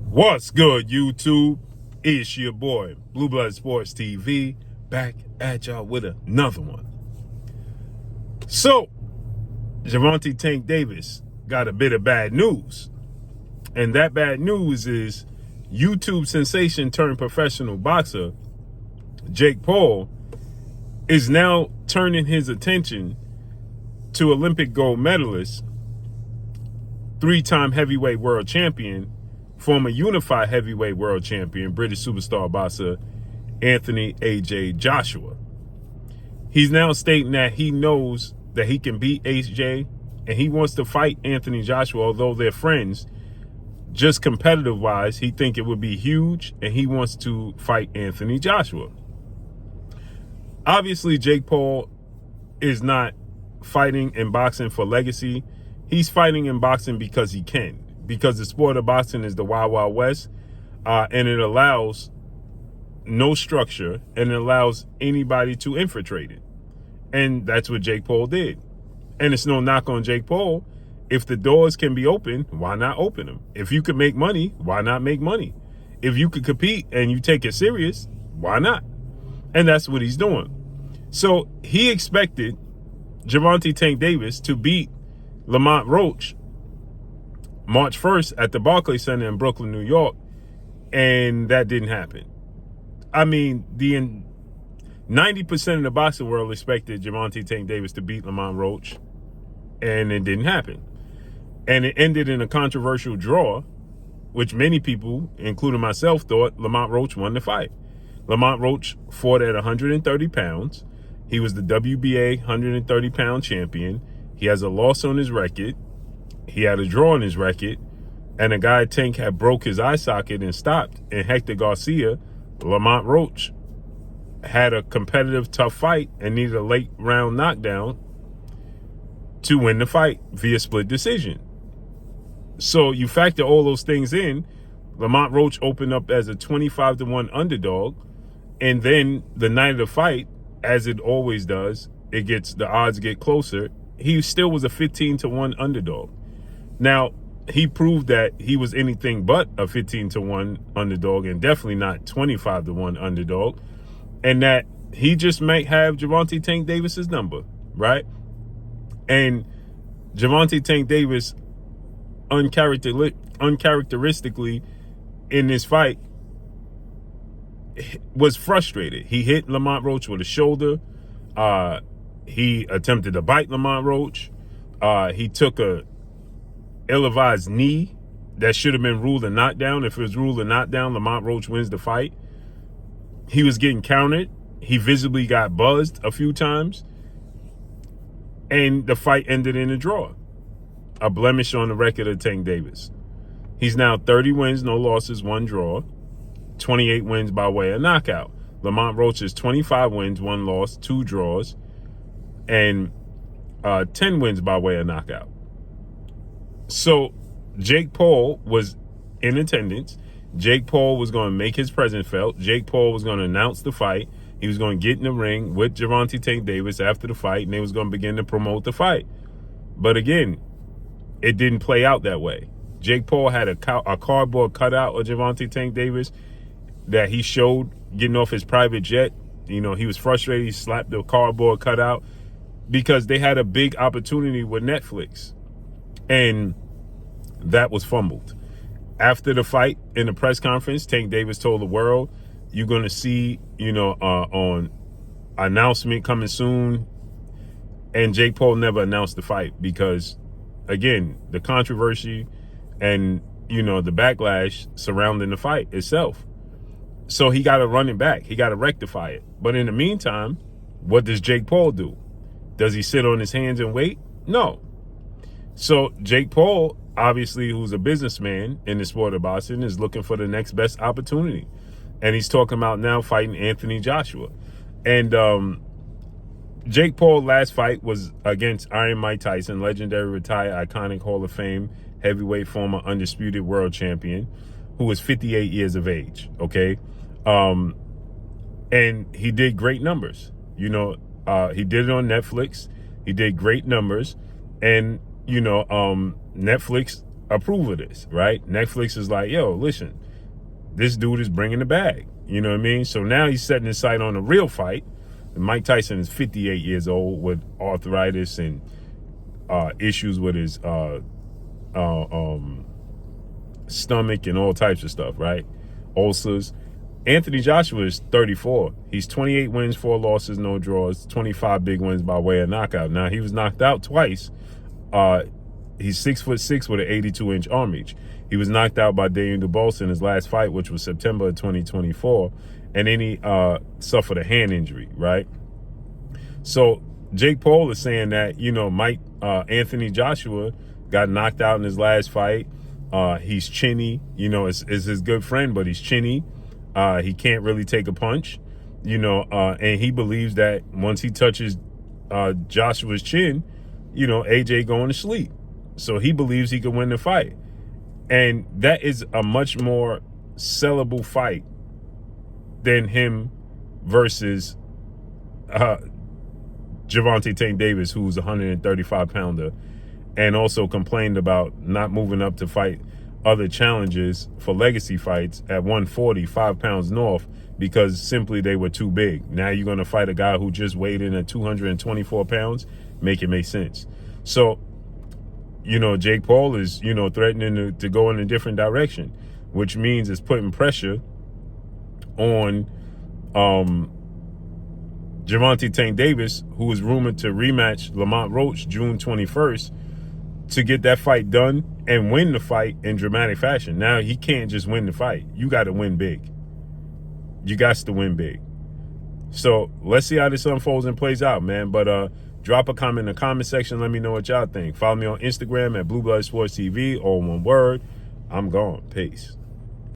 What's good, YouTube? It's your boy, Blue Blood Sports TV, back at y'all with another one. So, Gervonta Tank Davis got a bit of bad news. And that bad news is YouTube sensation turned professional boxer Jake Paul is now turning his attention to Olympic gold medalist, three-time heavyweight world champion, former unified heavyweight world champion, British superstar boxer Anthony AJ Joshua. He's now stating that he knows that he can beat AJ and he wants to fight Anthony Joshua, although they're friends. Just competitive wise, he think it would be huge and he wants to fight Anthony Joshua. Obviously, Jake Paul is not fighting in boxing for legacy. He's fighting in boxing because he can. Because the sport of boxing is the Wild Wild West, and it allows no structure, and it allows anybody to infiltrate it. And that's what Jake Paul did. And it's no knock on Jake Paul. If the doors can be open, why not open them? If you could make money, why not make money? If you could compete and you take it serious, why not? And that's what he's doing. So he expected Gervonta Tank Davis to beat Lamont Roach March 1st at the Barclays Center in Brooklyn, New York, and that didn't happen. I mean, 90% of the boxing world expected Gervonta Tank Davis to beat Lamont Roach, and it didn't happen. And it ended in a controversial draw, which many people, including myself, thought Lamont Roach won the fight. Lamont Roach fought at 130 pounds. He was the WBA 130-pound champion. He has a loss on his record. He had a draw on his record, and a guy Tank had broke his eye socket and stopped. And Hector Garcia, Lamont Roach, had a competitive, tough fight and needed a late round knockdown to win the fight via split decision. So you factor all those things in, Lamont Roach opened up as a 25-1 underdog, and then the night of the fight, as it always does, the odds get closer. He still was a 15-1 underdog. Now, he proved that he was anything but a 15-1 underdog and definitely not 25-1 underdog, and that he just might have Gervonta Tank Davis's number, right? And Gervonta Tank Davis, uncharacteristically in this fight, was frustrated. He hit Lamont Roach with a shoulder. He attempted to bite Lamont Roach. He took a ill-advised knee that should have been ruled a knockdown. If it was ruled a knockdown, Lamont Roach wins the fight. He was getting countered. He visibly got buzzed a few times. And the fight ended in a draw. A blemish on the record of Tank Davis. He's now 30 wins, no losses, 1 draw. 28 wins by way of knockout. Lamont Roach is 25 wins, 1 loss, 2 draws. And 10 wins by way of knockout. So Jake Paul was in attendance. Jake Paul was going to make his presence felt. Jake Paul was going to announce the fight. He was going to get in the ring with Gervonta Tank Davis after the fight, and they was going to begin to promote the fight. But again, it didn't play out that way. Jake Paul had a cardboard cutout of Gervonta Tank Davis that he showed getting off his private jet. You know, he was frustrated. He slapped the cardboard cutout because they had a big opportunity with Netflix. And that was fumbled. After the fight in the press conference, Tank Davis told the world, you're going to see, on announcement coming soon. And Jake Paul never announced the fight because, again, the controversy and, the backlash surrounding the fight itself. So he got to run it back. He got to rectify it. But in the meantime, what does Jake Paul do? Does he sit on his hands and wait? No. So Jake Paul, obviously, who's a businessman in the sport of boxing, is looking for the next best opportunity. And he's talking about now fighting Anthony Joshua. And Jake Paul's last fight was against Iron Mike Tyson, legendary, retired, iconic Hall of Fame, heavyweight, former undisputed world champion, who was 58 years of age, okay? And he did great numbers. He did it on Netflix. He did great numbers. And, Netflix approve of this, right? Netflix is like, yo, listen, this dude is bringing the bag. You know what I mean? So now he's setting his sight on a real fight. Mike Tyson is 58 years old with arthritis and issues with his stomach and all types of stuff, right? Ulcers. Anthony Joshua is 34. He's 28 wins, 4 losses, no draws, 25 big wins by way of knockout. Now, he was knocked out twice. He's 6'6" with an 82-inch arm reach. He was knocked out by Daniel Dubois in his last fight, which was September of 2024. And then he suffered a hand injury, right? So Jake Paul is saying that, you know, Anthony Joshua got knocked out in his last fight. He's chinny, you know, is his good friend, but he's chinny. He can't really take a punch, you know, and he believes that once he touches Joshua's chin, you know, AJ going to sleep. So he believes he can win the fight. And that is a much more sellable fight than him versus Gervonta Tank Davis, who's a 135-pounder, and also complained about not moving up to fight other challenges for legacy fights at 140, 5 pounds north, because simply they were too big. Now you're going to fight a guy who just weighed in at 224 pounds? Make it make sense. So, you know, Jake Paul is, you know, threatening to go in a different direction, which means it's putting pressure on Gervonta Tank Davis, who is rumored to rematch Lamont Roach June 21st, to get that fight done and win the fight in dramatic fashion. Now, he can't just win the fight. You got to win big. You got to win big. So let's see how this unfolds and plays out, man. But drop a comment in the comment section. Let me know what y'all think. Follow me on Instagram at Blue Blood Sports TV, all one word. I'm gone. Peace.